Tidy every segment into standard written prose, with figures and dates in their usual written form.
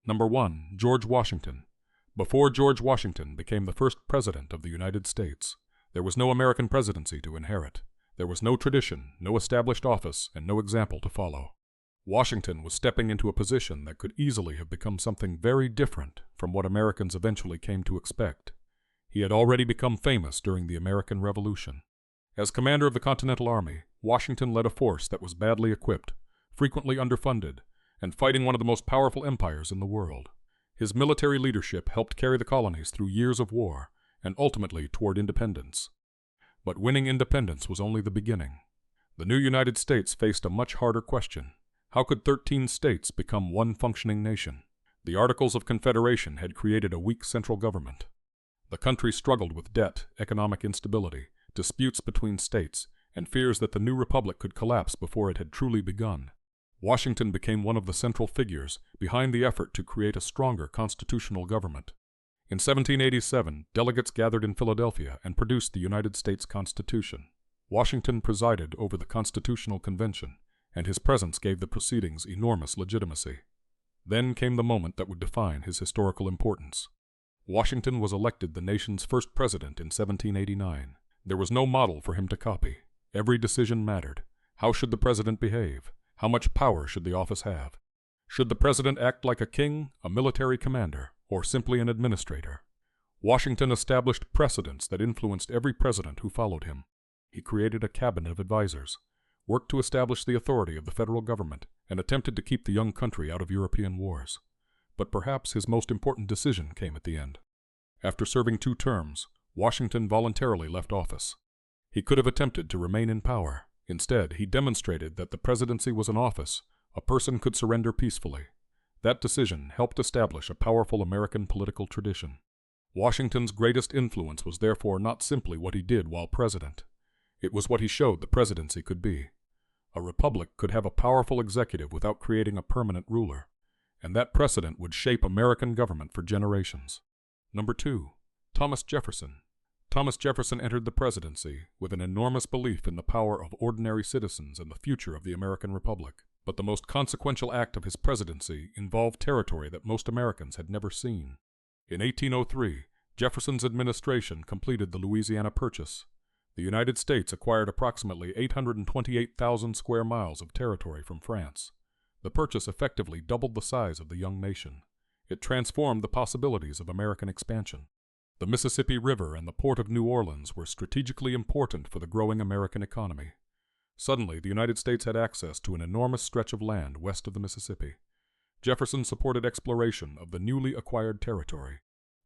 Number 1. George Washington. Before George Washington became the first President of the United States, there was no American presidency to inherit. There was no tradition, no established office, and no example to follow. Washington was stepping into a position that could easily have become something very different from what Americans eventually came to expect. He had already become famous during the American Revolution. As commander of the Continental Army, Washington led a force that was badly equipped, frequently underfunded, and fighting one of the most powerful empires in the world. His military leadership helped carry the colonies through years of war and ultimately toward independence. But winning independence was only the beginning. The new United States faced a much harder question. How could 13 states become one functioning nation? The Articles of Confederation had created a weak central government. The country struggled with debt, economic instability, disputes between states, and fears that the new republic could collapse before it had truly begun. Washington became one of the central figures behind the effort to create a stronger constitutional government. In 1787, delegates gathered in Philadelphia and produced the United States Constitution. Washington presided over the Constitutional Convention, and his presence gave the proceedings enormous legitimacy. Then came the moment that would define his historical importance. Washington was elected the nation's first president in 1789. There was no model for him to copy. Every decision mattered. How should the president behave? How much power should the office have? Should the president act like a king, a military commander, or simply an administrator? Washington established precedents that influenced every president who followed him. He created a cabinet of advisors, worked to establish the authority of the federal government, and attempted to keep the young country out of European wars. But perhaps his most important decision came at the end. After serving 2 terms, Washington voluntarily left office. He could have attempted to remain in power. Instead, he demonstrated that the presidency was an office a person could surrender peacefully. That decision helped establish a powerful American political tradition. Washington's greatest influence was therefore not simply what he did while president. It was what he showed the presidency could be. A republic could have a powerful executive without creating a permanent ruler, and that precedent would shape American government for generations. Number 2. Thomas Jefferson. Thomas Jefferson entered the presidency with an enormous belief in the power of ordinary citizens and the future of the American Republic. But the most consequential act of his presidency involved territory that most Americans had never seen. In 1803, Jefferson's administration completed the Louisiana Purchase. The United States acquired approximately 828,000 square miles of territory from France. The purchase effectively doubled the size of the young nation. It transformed the possibilities of American expansion. The Mississippi River and the port of New Orleans were strategically important for the growing American economy. Suddenly, the United States had access to an enormous stretch of land west of the Mississippi. Jefferson supported exploration of the newly acquired territory.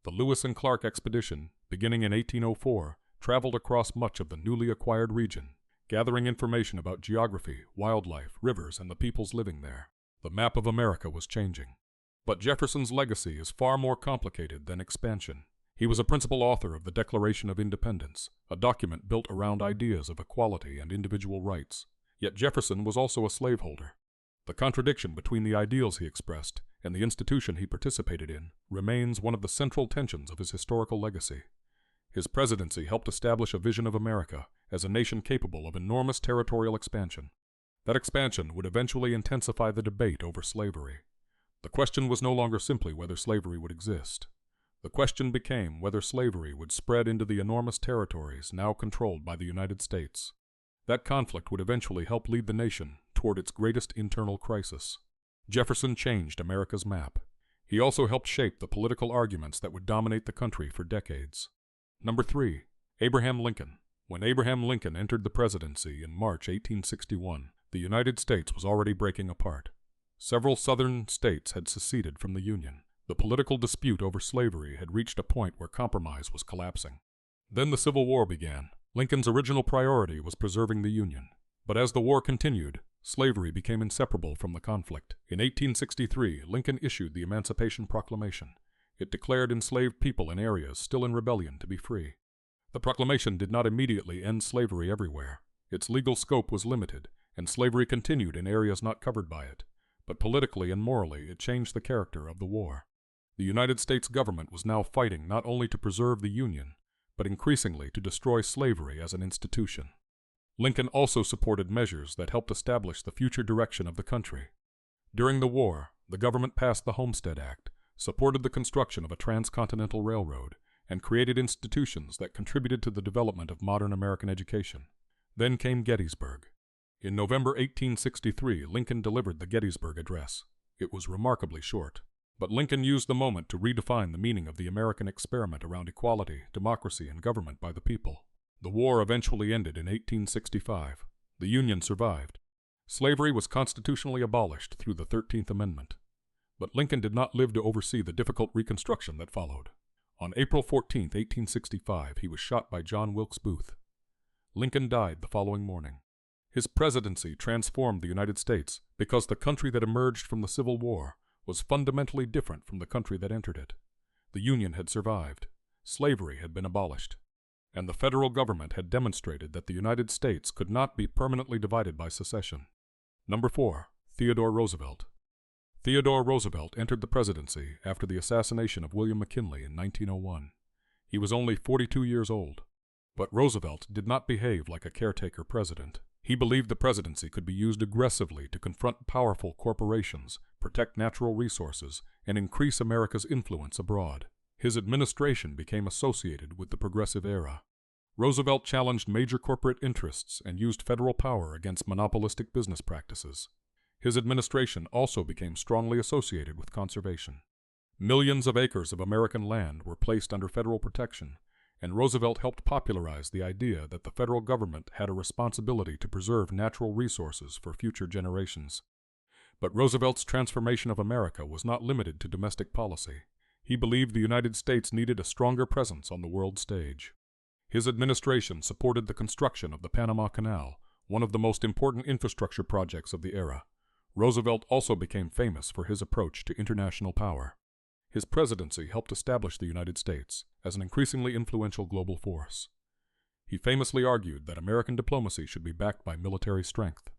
The Lewis and Clark expedition, beginning in 1804, traveled across much of the newly acquired region, gathering information about geography, wildlife, rivers, and the peoples living there. The map of America was changing. But Jefferson's legacy is far more complicated than expansion. He was a principal author of the Declaration of Independence, a document built around ideas of equality and individual rights. Yet Jefferson was also a slaveholder. The contradiction between the ideals he expressed and the institution he participated in remains one of the central tensions of his historical legacy. His presidency helped establish a vision of America as a nation capable of enormous territorial expansion. That expansion would eventually intensify the debate over slavery. The question was no longer simply whether slavery would exist. The question became whether slavery would spread into the enormous territories now controlled by the United States. That conflict would eventually help lead the nation toward its greatest internal crisis. Jefferson changed America's map. He also helped shape the political arguments that would dominate the country for decades. Number 3. Abraham Lincoln. When Abraham Lincoln entered the presidency in March 1861, the United States was already breaking apart. Several southern states had seceded from the Union. The political dispute over slavery had reached a point where compromise was collapsing. Then the Civil War began. Lincoln's original priority was preserving the Union. But as the war continued, slavery became inseparable from the conflict. In 1863, Lincoln issued the Emancipation Proclamation. It declared enslaved people in areas still in rebellion to be free. The proclamation did not immediately end slavery everywhere. Its legal scope was limited, and slavery continued in areas not covered by it. But politically and morally, it changed the character of the war. The United States government was now fighting not only to preserve the Union, but increasingly to destroy slavery as an institution. Lincoln also supported measures that helped establish the future direction of the country. During the war, the government passed the Homestead Act, supported the construction of a transcontinental railroad, and created institutions that contributed to the development of modern American education. Then came Gettysburg. In November 1863, Lincoln delivered the Gettysburg Address. It was remarkably short, but Lincoln used the moment to redefine the meaning of the American experiment around equality, democracy, and government by the people. The war eventually ended in 1865. The Union survived. Slavery was constitutionally abolished through the 13th Amendment. But Lincoln did not live to oversee the difficult Reconstruction that followed. On April 14, 1865, he was shot by John Wilkes Booth. Lincoln died the following morning. His presidency transformed the United States because the country that emerged from the Civil War was fundamentally different from the country that entered it. The Union had survived. Slavery had been abolished. And the federal government had demonstrated that the United States could not be permanently divided by secession. Number 4. Theodore Roosevelt. Theodore Roosevelt entered the presidency after the assassination of William McKinley in 1901. He was only 42 years old. But Roosevelt did not behave like a caretaker president. He believed the presidency could be used aggressively to confront powerful corporations, protect natural resources, and increase America's influence abroad. His administration became associated with the Progressive Era. Roosevelt challenged major corporate interests and used federal power against monopolistic business practices. His administration also became strongly associated with conservation. Millions of acres of American land were placed under federal protection, and Roosevelt helped popularize the idea that the federal government had a responsibility to preserve natural resources for future generations. But Roosevelt's transformation of America was not limited to domestic policy. He believed the United States needed a stronger presence on the world stage. His administration supported the construction of the Panama Canal, one of the most important infrastructure projects of the era. Roosevelt also became famous for his approach to international power. His presidency helped establish the United States as an increasingly influential global force. He famously argued that American diplomacy should be backed by military strength.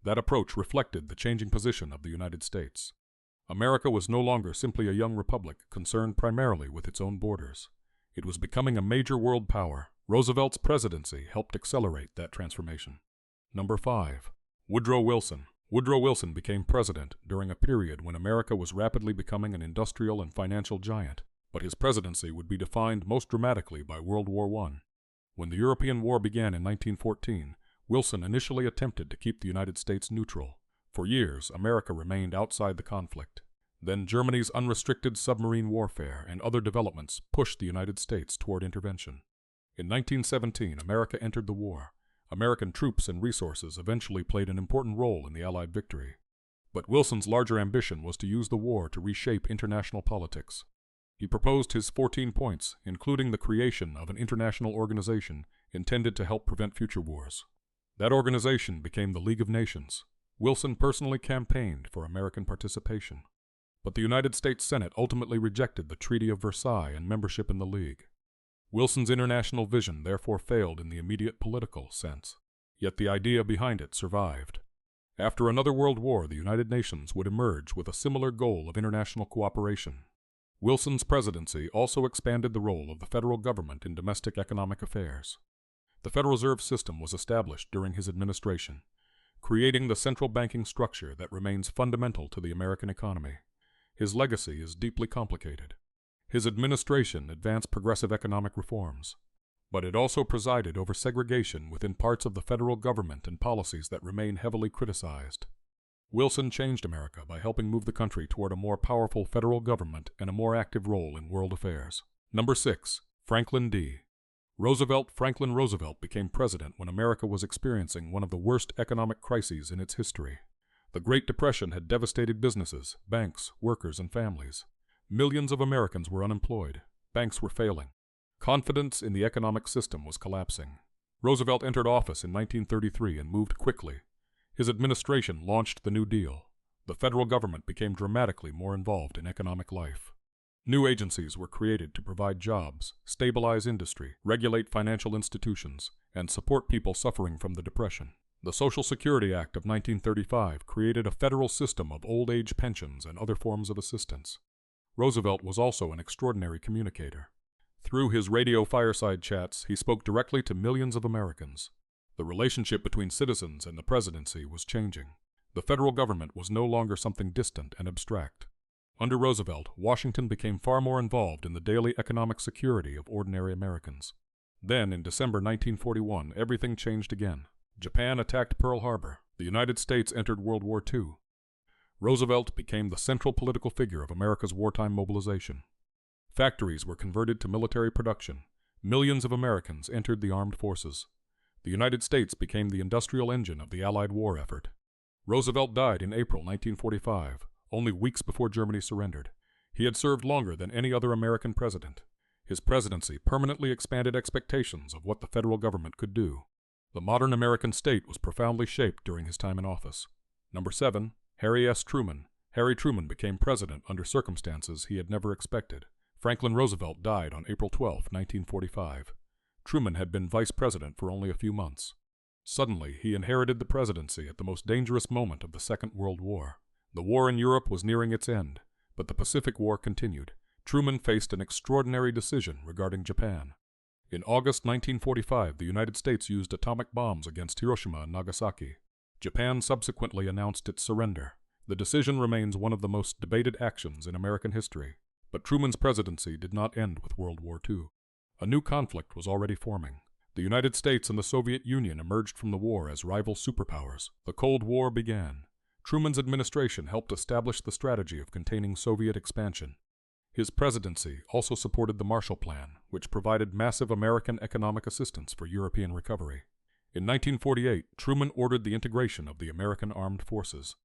That approach reflected the changing position of the United States. America was no longer simply a young republic concerned primarily with its own borders. It was becoming a major world power. Roosevelt's presidency helped accelerate that transformation. Number 5. Woodrow Wilson. Woodrow Wilson became president during a period when America was rapidly becoming an industrial and financial giant, but his presidency would be defined most dramatically by World War I. When the European War began in 1914, Wilson initially attempted to keep the United States neutral. For years, America remained outside the conflict. Then Germany's unrestricted submarine warfare and other developments pushed the United States toward intervention. In 1917, America entered the war. American troops and resources eventually played an important role in the Allied victory. But Wilson's larger ambition was to use the war to reshape international politics. He proposed his 14 points, including the creation of an international organization intended to help prevent future wars. That organization became the League of Nations. Wilson personally campaigned for American participation. But the United States Senate ultimately rejected the Treaty of Versailles and membership in the League. Wilson's international vision therefore failed in the immediate political sense, yet the idea behind it survived. After another world war, the United Nations would emerge with a similar goal of international cooperation. Wilson's presidency also expanded the role of the federal government in domestic economic affairs. The Federal Reserve System was established during his administration, creating the central banking structure that remains fundamental to the American economy. His legacy is deeply complicated. His administration advanced progressive economic reforms, but it also presided over segregation within parts of the federal government and policies that remain heavily criticized. Wilson changed America by helping move the country toward a more powerful federal government and a more active role in world affairs. Number 6. Franklin D. Franklin Roosevelt became president when America was experiencing one of the worst economic crises in its history. The Great Depression had devastated businesses, banks, workers, and families. Millions of Americans were unemployed. Banks were failing. Confidence in the economic system was collapsing. Roosevelt entered office in 1933 and moved quickly. His administration launched the New Deal. The federal government became dramatically more involved in economic life. New agencies were created to provide jobs, stabilize industry, regulate financial institutions, and support people suffering from the Depression. The Social Security Act of 1935 created a federal system of old age pensions and other forms of assistance. Roosevelt was also an extraordinary communicator. Through his radio fireside chats, he spoke directly to millions of Americans. The relationship between citizens and the presidency was changing. The federal government was no longer something distant and abstract. Under Roosevelt, Washington became far more involved in the daily economic security of ordinary Americans. Then, in December 1941, everything changed again. Japan attacked Pearl Harbor. The United States entered World War II. Roosevelt became the central political figure of America's wartime mobilization. Factories were converted to military production. Millions of Americans entered the armed forces. The United States became the industrial engine of the Allied war effort. Roosevelt died in April 1945, only weeks before Germany surrendered. He had served longer than any other American president. His presidency permanently expanded expectations of what the federal government could do. The modern American state was profoundly shaped during his time in office. Number 7. Harry S. Truman. Harry Truman became president under circumstances he had never expected. Franklin Roosevelt died on April 12, 1945. Truman had been vice president for only a few months. Suddenly, he inherited the presidency at the most dangerous moment of the Second World War. The war in Europe was nearing its end, but the Pacific War continued. Truman faced an extraordinary decision regarding Japan. In August 1945, the United States used atomic bombs against Hiroshima and Nagasaki. Japan subsequently announced its surrender. The decision remains one of the most debated actions in American history. But Truman's presidency did not end with World War II. A new conflict was already forming. The United States and the Soviet Union emerged from the war as rival superpowers. The Cold War began. Truman's administration helped establish the strategy of containing Soviet expansion. His presidency also supported the Marshall Plan, which provided massive American economic assistance for European recovery. In 1948, Truman ordered the integration of the American armed forces.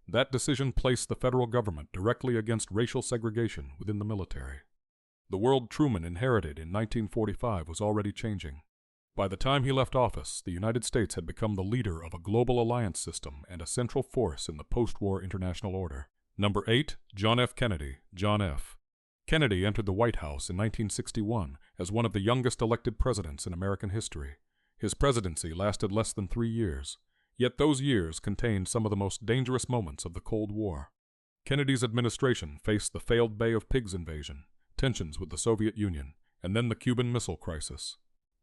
That decision placed the federal government directly against racial segregation within the military. The world Truman inherited in 1945 was already changing. By the time he left office, the United States had become the leader of a global alliance system and a central force in the post-war international order. Number 8. John F. Kennedy. John F. Kennedy entered the White House in 1961 as one of the youngest elected presidents in American history. His presidency lasted less than 3 years. Yet those years contained some of the most dangerous moments of the Cold War. Kennedy's administration faced the failed Bay of Pigs invasion, tensions with the Soviet Union, and then the Cuban Missile Crisis.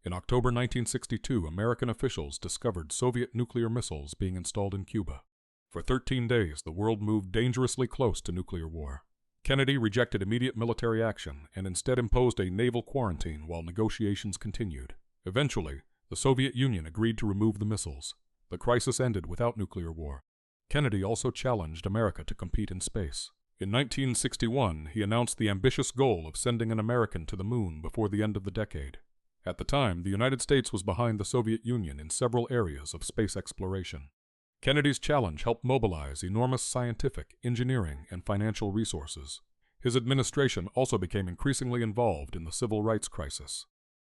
In October 1962, American officials discovered Soviet nuclear missiles being installed in Cuba. For 13 days, the world moved dangerously close to nuclear war. Kennedy rejected immediate military action and instead imposed a naval quarantine while negotiations continued. Eventually, the Soviet Union agreed to remove the missiles. The crisis ended without nuclear war. Kennedy also challenged America to compete in space. In 1961, he announced the ambitious goal of sending an American to the moon before the end of the decade. At the time, the United States was behind the Soviet Union in several areas of space exploration. Kennedy's challenge helped mobilize enormous scientific, engineering, and financial resources. His administration also became increasingly involved in the civil rights crisis.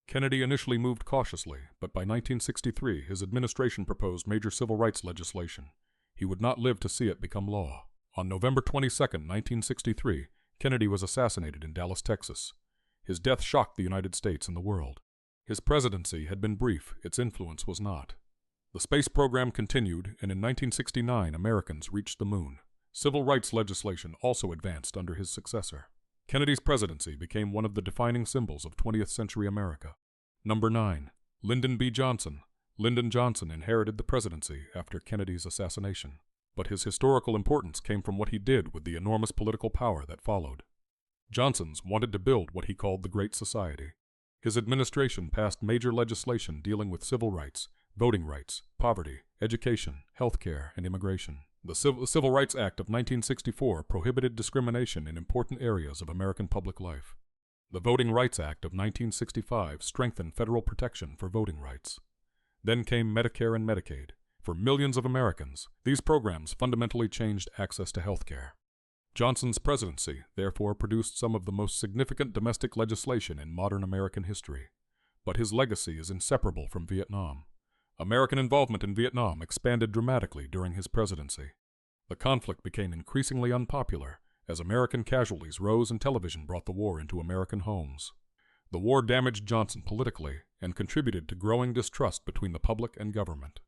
Kennedy initially moved cautiously, but by 1963 his administration proposed major civil rights legislation. He would not live to see it become law. On November 22, 1963, Kennedy was assassinated in Dallas, Texas. His death shocked the United States and the world. His presidency had been brief, its influence was not. The space program continued, and in 1969 Americans reached the moon. Civil rights legislation also advanced under his successor. Kennedy's presidency became one of the defining symbols of 20th century America. Number 9. Lyndon B. Johnson. Lyndon Johnson inherited the presidency after Kennedy's assassination, but his historical importance came from what he did with the enormous political power that followed. Johnson's wanted to build what he called the Great Society. His administration passed major legislation dealing with civil rights, voting rights, poverty, education, health care, and immigration. The Civil Rights Act of 1964 prohibited discrimination in important areas of American public life. The Voting Rights Act of 1965 strengthened federal protection for voting rights. Then came Medicare and Medicaid. For millions of Americans, these programs fundamentally changed access to health care. Johnson's presidency, therefore, produced some of the most significant domestic legislation in modern American history. But his legacy is inseparable from Vietnam. American involvement in Vietnam expanded dramatically during his presidency. The conflict became increasingly unpopular as American casualties rose and television brought the war into American homes. The war damaged Johnson politically and contributed to growing distrust between the public and government.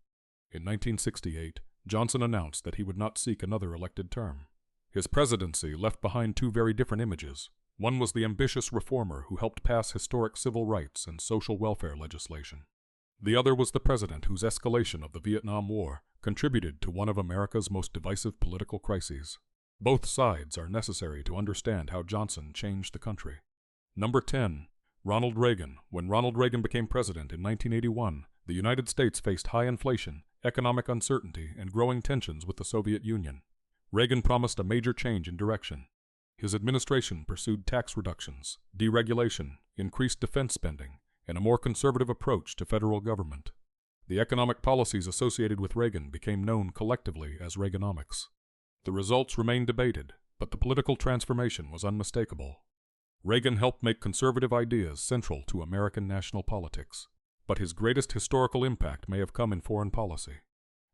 In 1968, Johnson announced that he would not seek another elected term. His presidency left behind two very different images. One was the ambitious reformer who helped pass historic civil rights and social welfare legislation. The other was the president whose escalation of the Vietnam War contributed to one of America's most divisive political crises. Both sides are necessary to understand how Johnson changed the country. Number 10. Ronald Reagan. When Ronald Reagan became president in 1981, the United States faced high inflation, economic uncertainty, and growing tensions with the Soviet Union. Reagan promised a major change in direction. His administration pursued tax reductions, deregulation, increased defense spending, and a more conservative approach to federal government. The economic policies associated with Reagan became known collectively as Reaganomics. The results remain debated, but the political transformation was unmistakable. Reagan helped make conservative ideas central to American national politics, but his greatest historical impact may have come in foreign policy.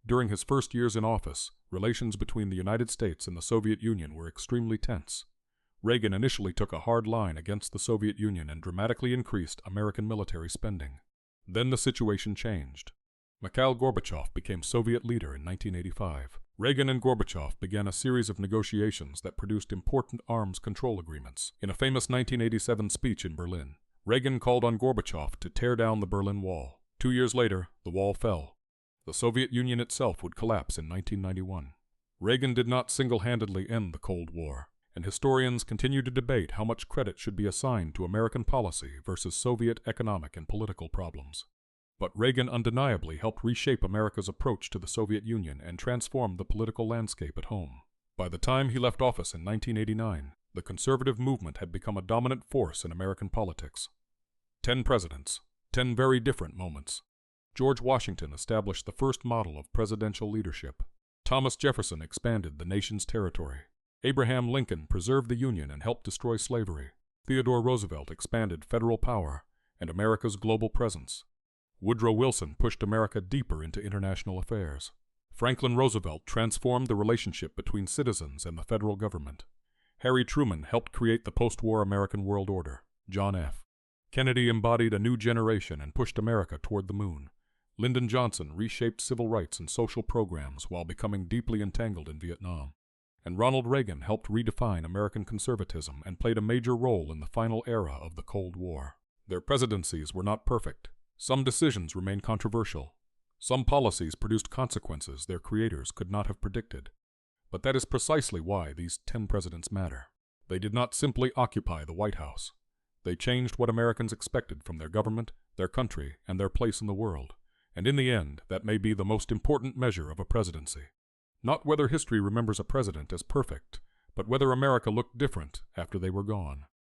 During his first years in office, relations between the United States and the Soviet Union were extremely tense. Reagan initially took a hard line against the Soviet Union and dramatically increased American military spending. Then the situation changed. Mikhail Gorbachev became Soviet leader in 1985. Reagan and Gorbachev began a series of negotiations that produced important arms control agreements. In a famous 1987 speech in Berlin, Reagan called on Gorbachev to tear down the Berlin Wall. 2 years later, the wall fell. The Soviet Union itself would collapse in 1991. Reagan did not single-handedly end the Cold War, and historians continue to debate how much credit should be assigned to American policy versus Soviet economic and political problems. But Reagan undeniably helped reshape America's approach to the Soviet Union and transform the political landscape at home. By the time he left office in 1989, the conservative movement had become a dominant force in American politics. 10 presidents, 10 very different moments. George Washington established the first model of presidential leadership. Thomas Jefferson expanded the nation's territory. Abraham Lincoln preserved the Union and helped destroy slavery. Theodore Roosevelt expanded federal power and America's global presence. Woodrow Wilson pushed America deeper into international affairs. Franklin Roosevelt transformed the relationship between citizens and the federal government. Harry Truman helped create the post-war American world order. John F. Kennedy embodied a new generation and pushed America toward the moon. Lyndon Johnson reshaped civil rights and social programs while becoming deeply entangled in Vietnam. And Ronald Reagan helped redefine American conservatism and played a major role in the final era of the Cold War. Their presidencies were not perfect. Some decisions remained controversial. Some policies produced consequences their creators could not have predicted. But that is precisely why these 10 presidents matter. They did not simply occupy the White House. They changed what Americans expected from their government, their country, and their place in the world. And in the end, that may be the most important measure of a presidency. Not whether history remembers a president as perfect, but whether America looked different after they were gone.